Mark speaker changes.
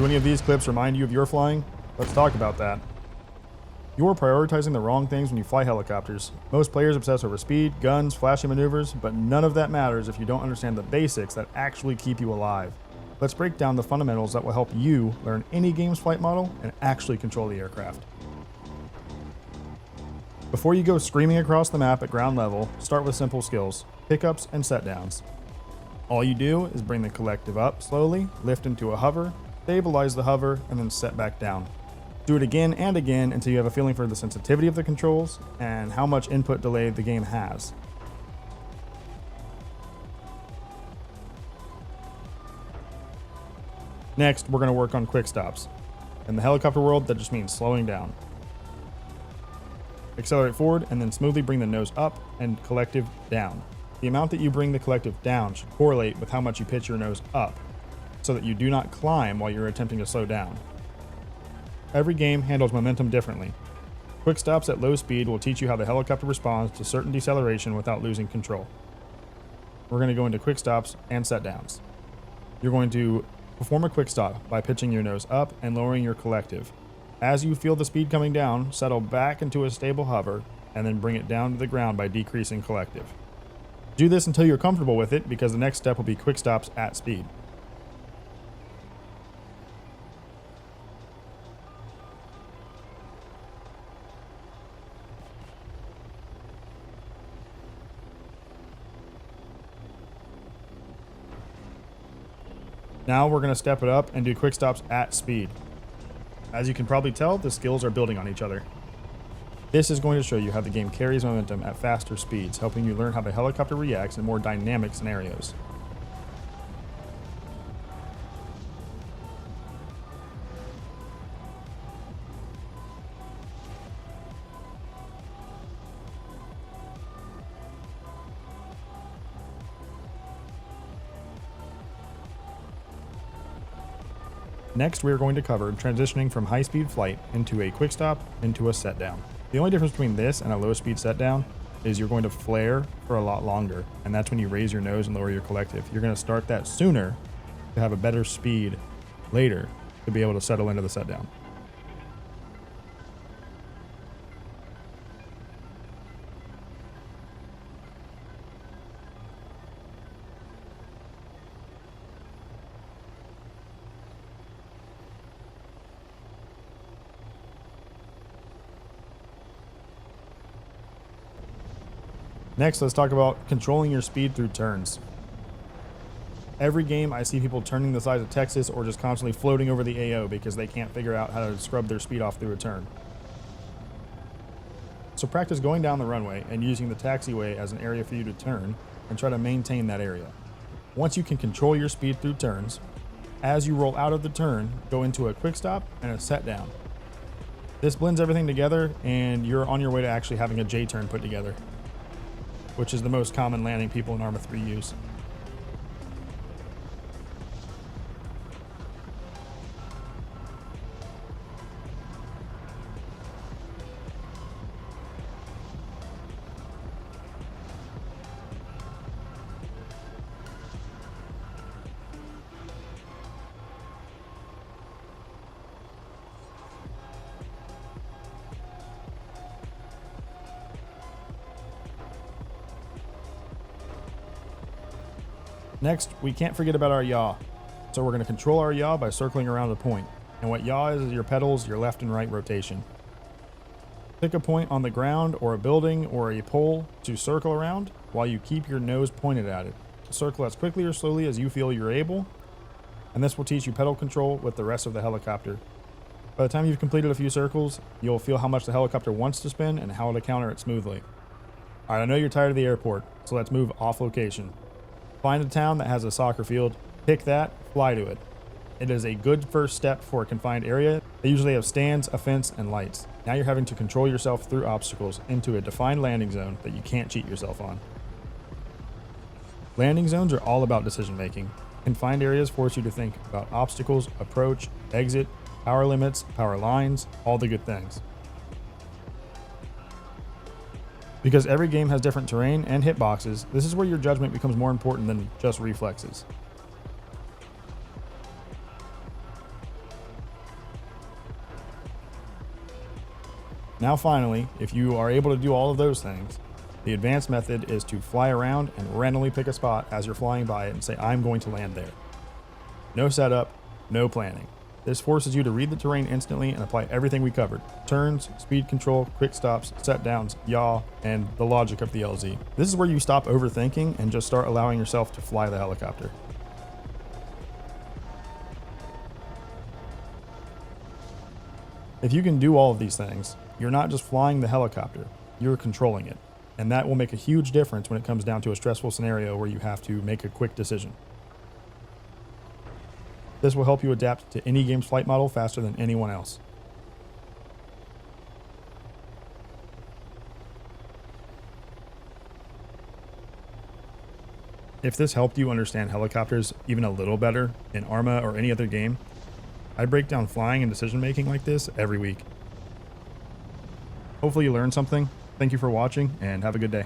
Speaker 1: Do any of these clips remind you of your flying? Let's talk about that. You're prioritizing the wrong things when you fly helicopters. Most players obsess over speed, guns, flashy maneuvers, but none of that matters if you don't understand the basics that actually keep you alive. Let's break down the fundamentals that will help you learn any game's flight model and actually control the aircraft. Before you go screaming across the map at ground level, start with simple skills, pickups and set downs. All you do is bring the collective up slowly, lift into a hover, stabilize the hover, and then set back down. Do it again and again until you have a feeling for the sensitivity of the controls and how much input delay the game has. Next, we're going to work on quick stops. In the helicopter world, that just means slowing down. Accelerate forward and then smoothly bring the nose up and collective down. The amount that you bring the collective down should correlate with how much you pitch your nose up, so that you do not climb while you're attempting to slow down. Every game handles momentum differently. Quick stops at low speed will teach you how the helicopter responds to certain deceleration without losing control. We're going to go into quick stops and set downs. You're going to perform a quick stop by pitching your nose up and lowering your collective. As you feel the speed coming down, settle back into a stable hover and then bring it down to the ground by decreasing collective. Do this until you're comfortable with it, because the next step will be quick stops at speed. Now we're going to step it up and do quick stops at speed. As you can probably tell, the skills are building on each other. This is going to show you how the game carries momentum at faster speeds, helping you learn how the helicopter reacts in more dynamic scenarios. Next, we are going to cover transitioning from high-speed flight into a quick stop into a set down. The only difference between this and a low-speed set down is you're going to flare for a lot longer, and that's when you raise your nose and lower your collective. You're going to start that sooner to have a better speed later to be able to settle into the set down. Next, let's talk about controlling your speed through turns. Every game I see people turning the size of Texas or just constantly floating over the AO because they can't figure out how to scrub their speed off through a turn. So practice going down the runway and using the taxiway as an area for you to turn and try to maintain that area. Once you can control your speed through turns, as you roll out of the turn, go into a quick stop and a set down. This blends everything together and you're on your way to actually having a J turn put together, which is the most common landing people in Arma 3 use. Next, we can't forget about our yaw. So we're going to control our yaw by circling around a point. And what yaw is your pedals, your left and right rotation. Pick a point on the ground or a building or a pole to circle around while you keep your nose pointed at it. Circle as quickly or slowly as you feel you're able, and this will teach you pedal control with the rest of the helicopter. By the time you've completed a few circles, you'll feel how much the helicopter wants to spin and how to counter it smoothly. Alright, I know you're tired of the airport, so let's move off location. Find a town that has a soccer field, pick that, fly to it. It is a good first step for a confined area. They usually have stands, a fence, and lights. Now you're having to control yourself through obstacles into a defined landing zone that you can't cheat yourself on. Landing zones are all about decision making. Confined areas force you to think about obstacles, approach, exit, power limits, power lines, all the good things. Because every game has different terrain and hitboxes, this is where your judgment becomes more important than just reflexes. Now finally, if you are able to do all of those things, the advanced method is to fly around and randomly pick a spot as you're flying by it and say, I'm going to land there. No setup, no planning. This forces you to read the terrain instantly and apply everything we covered. Turns, speed control, quick stops, set downs, yaw, and the logic of the LZ. This is where you stop overthinking and just start allowing yourself to fly the helicopter. If you can do all of these things, you're not just flying the helicopter, you're controlling it. And that will make a huge difference when it comes down to a stressful scenario where you have to make a quick decision. This will help you adapt to any game's flight model faster than anyone else. If this helped you understand helicopters even a little better in Arma or any other game, I break down flying and decision making like this every week. Hopefully you learned something. Thank you for watching and have a good day.